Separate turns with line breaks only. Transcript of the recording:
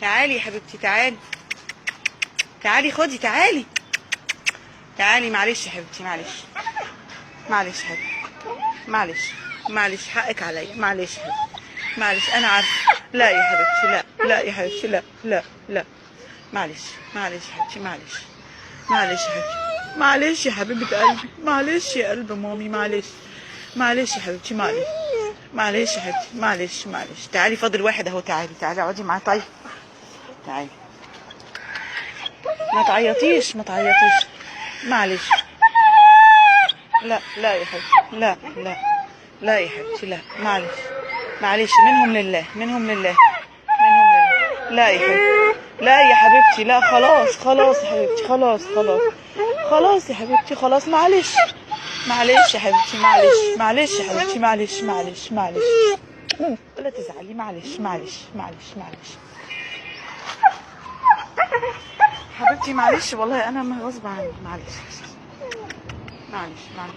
تعالي يا حبيبتي، تعالي تعالي خدي، تعالي تعالي. معلش يا حبيبتي، معلش معلش يا حبيبتي، معلش معلش حقك عليا، معلش يا حبيبتي، معلش انا عارفه. لا يا حبيبتي، لا لا يا حبيبتي، لا لا لا. معلش معلش يا حبيبتي، معلش معلش يا حبيبتي، معلش يا حبيبه قلبي، معلش يا قلب مامي، معلش معلش يا حبيبتي، معلش معلش يا حبيبتي، معلش معلش. تعالي فاضل واحد اهو، تعالي تعالي اقعدي معاه. طيب تعالي، ما تعيطيش ما تعيطيش، معلش. لا لا يا حبيبتي، لا لا لا يا حبيبتي، لا معلش معلش. منهم لله، منهم لله، منهم لله. لا يا حبيبتي، لا يا حبيبتي، لا خلاص خلاص يا حبيبتي، خلاص خلاص خلاص يا حبيبتي، خلاص. معلش معلش يا حبيبتي، معلش معلش يا حبيبتي، معلش معلش معلش. ولا تزعلي، معلش معلش معلش معلش حبيبتي، معلش والله انا غصب عني، معلش معلش معلش.